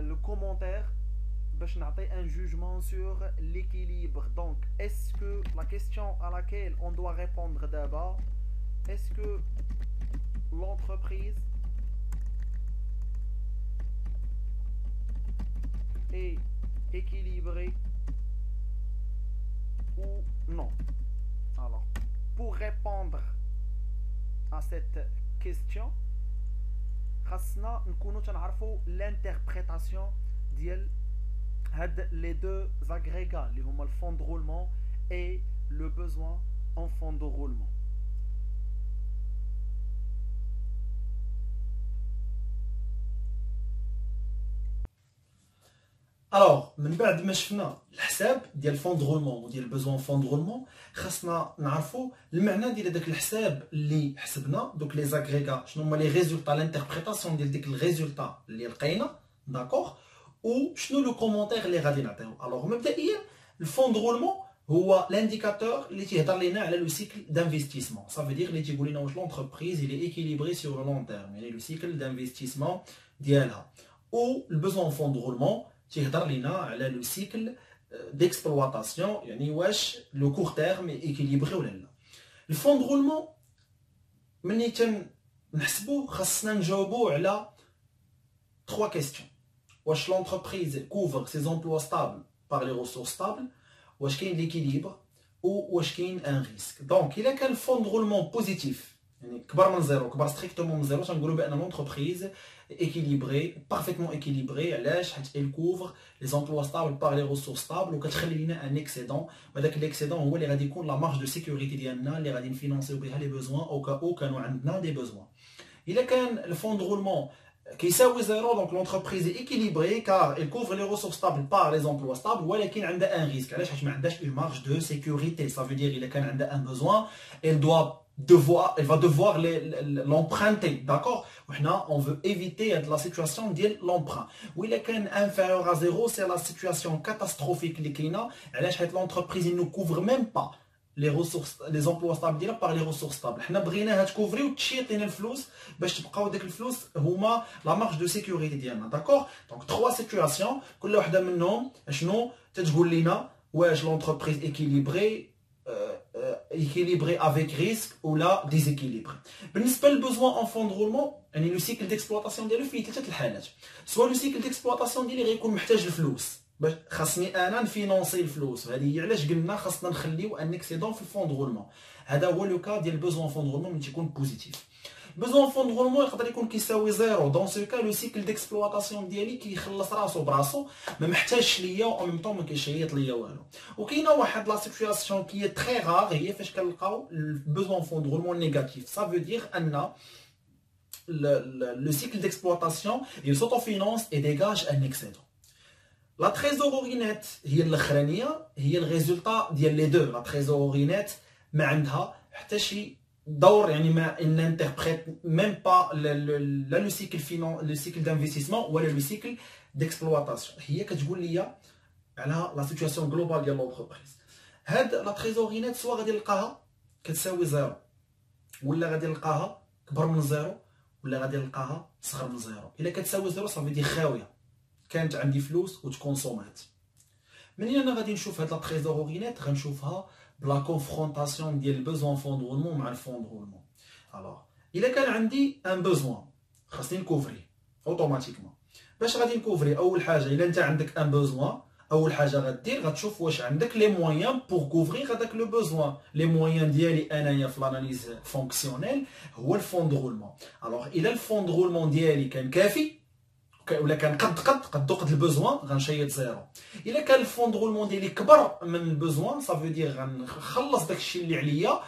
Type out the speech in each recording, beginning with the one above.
le commentaire باش نعطي un jugement sur l'équilibre. Donc, est-ce que la question à laquelle on doit répondre d'abord, est-ce que l'entreprise est équilibrée ou non? Alors, pour répondre à cette question, خاصنا نكونوا تنعرفوا l'interprétation ديال هاد les deux agrégats اللي هما le fond de roulement et le besoin en fond de roulement. Alors, من بعد ما شفنا الحساب ديال الفون دو رولمون وديال البوزوان فون دو رولمون، خاصنا نعرفوا المعنى ديال هذاك الحساب اللي حسبنا، دوك لي زاغريغا شنو هما لي ريزولطا، لانتربريتاسيون ديال ديك الريزولطا اللي لقينا، داكوغ، و شنو لو كومونتير اللي غادي نعطيو. الوغ مبدئيا الفون دو رولمون هو لانديكاتور اللي تيهضر لينا على لو سيكل دانفستيسمون، صافي دير اللي تيقول لنا واش لونتربريز اللي ايكيليبري سور لو لون تيرم، يعني لو سيكل دانفستيسمون ديالها. و البوزوان فون دو رولمون تيهضر لينا على لو سيكل ديكسبلواتاسيون، يعني واش لو كور تيرم ايكيليبري ولا لا. الفون دو رولمون ملي تنحسبوه خاصنا نجاوبو على 3 كيستيون. واش لونتربريز كوفر سي زومبلوا ستابل بار لي ريسورس ستابل، واش كاين ليكيليبر، و واش كاين ان ريسك. دونك الا كان الفون دو رولمون بوزيتيف، يعني كبر من زيرو، كبر ستريكتومون من زيرو، تنقولوا بان لونتربريز équilibré, parfaitement équilibré. علاش؟ حيت elle couvre les emplois stables par les ressources stables وكتخلي لينا ان اكسيدون، وهذاك الاكسيدون هو اللي غادي يكون لا مارج دو سيكوريتي ديالنا اللي غادي نفينونسيو بها لي بوزوان او كاو كانوا عندنا دي بوزوان. الا كان الفون دو رولمون كيساوي زيرو، دونك لونتربريز ايكيليبري كار elle couvre les ressources stables par les emplois stables، ولكن عندها ان ريسك. علاش؟ حيت ما عندهاش اون مارج دو سيكوريتي. Ça veut dire الا كان عندها ان بوزوان elle va devoir l'emprunter, d'accord. On veut éviter la situation de l'emprunt. Ou il est inférieur à zéro, c'est la situation catastrophique. L'entreprise ne couvre même pas les ressources, les emplois stables par les ressources stables. On veut couvrir ou تشيطينا الفلوس باش تبقاو ديك الفلوس هما la marge de sécurité ديالنا، d'accord. Donc 3 situations، كل وحده منهم شنو تتقول لنا واش l'entreprise équilibrée équilibré avec risque ou là déséquilibré. بالنسبه للبوزوان اون فون رولمون، يعني لو سيكل ديكسبلوطاسيون ديالو فيه 3 الحالات. سوا لو سيكل ديكسبلوطاسيون ديالي غيكون محتاج الفلوس، باش خاصني انا نفينونسي الفلوس، وهذه هي علاش قلنا خاصنا نخليو ان اكسيدون في الفون رولمون. هذا هو لو كا ديال البوزوان فون رولمون ملي تيكون بوزيتيف. بوزوان فون رولمون يقدر يكون كيساوي زيرو، دون سو كا لو سيكل ديكسبلوطاسيون ديالي كيخلص راسو براسو، ما محتاجش ليا و ان ميم طون ما كيشيط ليا والو. وكاينه واحد لا سيتوياسيون كي تري رار، هي فاش كنلقاو البوزوان فون رولمون نيجاتيف. سا فو دير ان le cycle d'exploitation il s'autofinance et dégage un excédent. La trésorerie nette هي الاخرانيه، هي الريزولطا ديال لي دو. لا trésorerie nette ما عندها حتى شي دور، يعني ما n'interprète même pas le cycle d'investissement ولا le cycle d'exploitation. هي كتقول لي على لا سيتوياسيون جلوبال ديال لونتربريز. هاد لا تريزوري نيت سوا غادي نلقاها كتساوي زيرو، ولا غادي نلقاها كبر من زيرو، ولا غادي نلقاها صغر من زيرو. الا كتساوي زيرو صافي دي خاويه، كانت عندي فلوس وتكونسومات. منين انا غادي نشوف هاد لا تريزوري نيت؟ غنشوفها بلا كونفرونطاسيون ديال البوزوان فون دو رولمون مع الفون دو رولمون. الوغ الا كان عندي ان بوزوان خاصني نكوفري اوتوماتيكمون. باش غادي نكوفري؟ اول حاجه الا انت عندك ان بوزوان، اول حاجه غدير غتشوف واش عندك لي مويان بور كوفريغ هذاك لو بوزوان. لي مويان ديالي انايا في لاناليز فونكسيونيل هو الفون دو رولمون. الوغ الا الفون دو رولمون ديالي كان كافي ولا كان قد البوزوان، غنشيط زيرو. الا كان الفون دو رولمون ديالي كبر من البوزوان، صافي دير غنخلص داكشي اللي عليا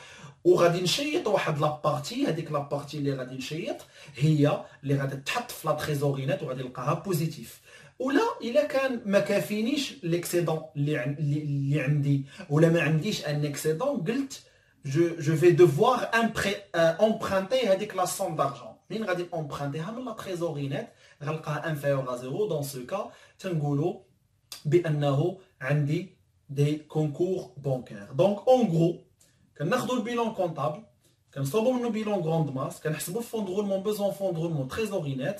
وغادي نشيط واحد لابارتي. هذيك لابارتي اللي غادي نشيط هي اللي غادي تحط في لا تريزورينات وغادي نلقاها بوزيتيف. ولا الا كان ما كافينيش ليكسيدون اللي عندي، ولا ما عنديش ان اكسيدون، قلت je vais devoir emprunter هذيك لا سوم دارجون. منين غادي امبرانتيها؟ من لا تريزورينات غنلقاها انفيور ا زيرو. دون سو كا تنقولوا بانه عندي دي كونكور بانكير. دونك اون غرو كناخذوا البيلون كونطابل، كنصوبوا منه بيلون غروند ماس، كنحسبوا الفون دو رولمون، بوزون فون دو رولمون، تريزوري نت،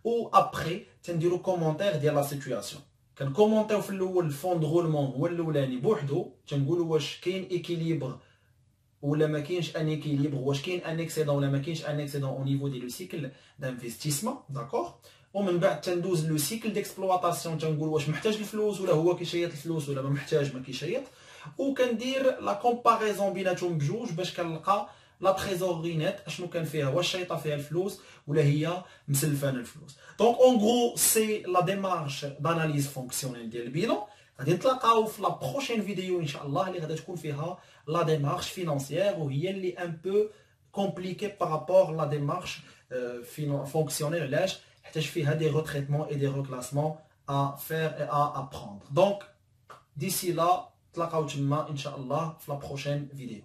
و ابري تنديروا كومونتير ديال لا سيتوياسيون. كنكومونطيو في الاول الفون دو رولمون هو الاولاني بوحدو، تنقولوا واش كاين ايكيليبر ولا ما كاينش ان ايكيليبر، واش كاين ان اكسيدون ولا ما كاينش ان اكسيدون او نيفو ديال لو سيكل دانفستيسمون. داكوغ. ومن بعد تندوز لو سيكل ديكسبلواتاسيون، تنقول واش محتاج الفلوس ولا هو كيشيط الفلوس ولا ما محتاج ما كيشيط. وكندير لا كومباريزون بيناتهم بجوج باش كنلقى لا تريزوري نيت اشنو كان فيها، واش شيطه فيها الفلوس ولا هي مسلفانه الفلوس. دونك اون غرو سي لا ديمارش داناليز فونكسيونيل ديال البيلون. غادي نتلاقاو في لا بروشين فيديو ان شاء الله اللي غادي تكون فيها لا ديمارش فينانسيير، وهي اللي ان بو كومبليكي بارابور لا ديمارش فونكسيونيل. علاش؟ حيت فيها دي ريتريتمون اي دي ريكلاسمون ا فير اي ا ابروندر. دونك ديسي لا تلاقاو تما ان شاء الله في لا بروشين فيديو.